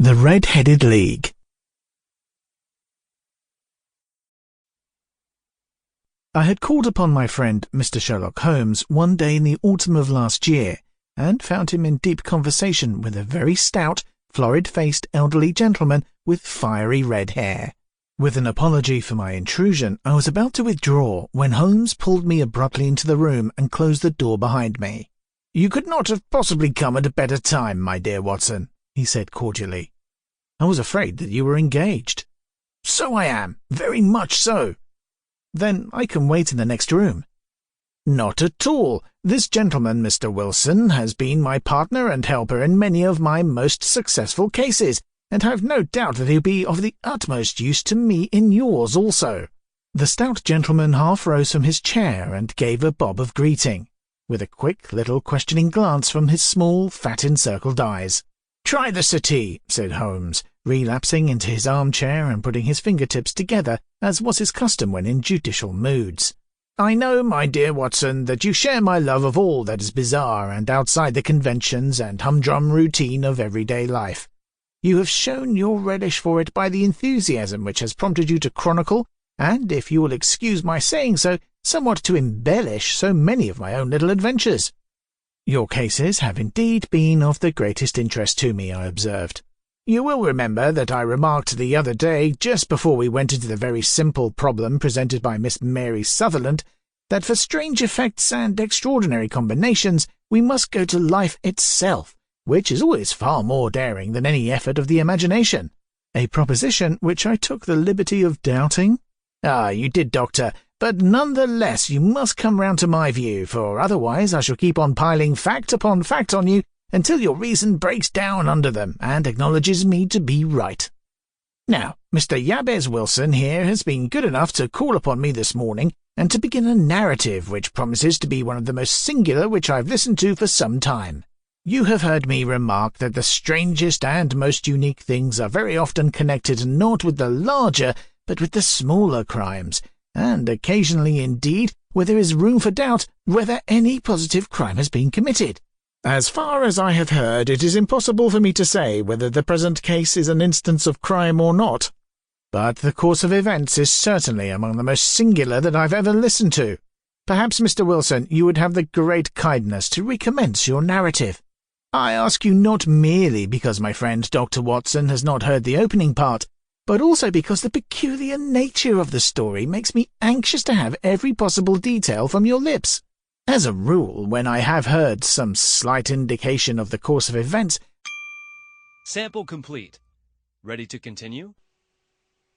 The Red-Headed League. I had called upon my friend Mr. Sherlock Holmes one day in the autumn of last year, and found him in deep conversation with a very stout, florid-faced elderly gentleman with fiery red hair. With an apology for my intrusion, I was about to withdraw when Holmes pulled me abruptly into the room and closed the door behind me. "You could not have possibly come at a better time, my dear Watson," he said cordially. "I was afraid that you were engaged." "So I am, very much so." "Then I can wait in the next room." "Not at all. This gentleman, Mr. Wilson, has been my partner and helper in many of my most successful cases, and I've no doubt that he'll be of the utmost use to me in yours also." The stout gentleman half rose from his chair and gave a bob of greeting, with a quick little questioning glance from his small, fat-encircled eyes. "Try the settee," said Holmes, relapsing into his armchair and putting his fingertips together, as was his custom when in judicial moods. "I know, my dear Watson, that you share my love of all that is bizarre and outside the conventions and humdrum routine of everyday life. You have shown your relish for it by the enthusiasm which has prompted you to chronicle, and, if you will excuse my saying so, somewhat to embellish so many of my own little adventures." "Your cases have indeed been of the greatest interest to me," I observed. "You will remember that I remarked the other day, just before we went into the very simple problem presented by Miss Mary Sutherland, that for strange effects and extraordinary combinations we must go to life itself, which is always far more daring than any effort of the imagination." A proposition which I took the liberty of doubting. "Ah, you did, Doctor, but none the less you must come round to my view, for otherwise I shall keep on piling fact upon fact on you until your reason breaks down under them and acknowledges me to be right. Now, Mr. Jabez Wilson here has been good enough to call upon me this morning and to begin a narrative which promises to be one of the most singular which I've listened to for some time. You have heard me remark that the strangest and most unique things are very often connected not with the larger, but with the smaller crimes, and occasionally, indeed, where there is room for doubt whether any positive crime has been committed. As far as I have heard, it is impossible for me to say whether the present case is an instance of crime or not, but the course of events is certainly among the most singular that I've ever listened to. Perhaps, Mr. Wilson, you would have the great kindness to recommence your narrative. I ask you not merely because my friend Dr. Watson has not heard the opening part, but also because the peculiar nature of the story makes me anxious to have every possible detail from your lips. As a rule, when I have heard some slight indication of the course of events— Sample complete. Ready to continue?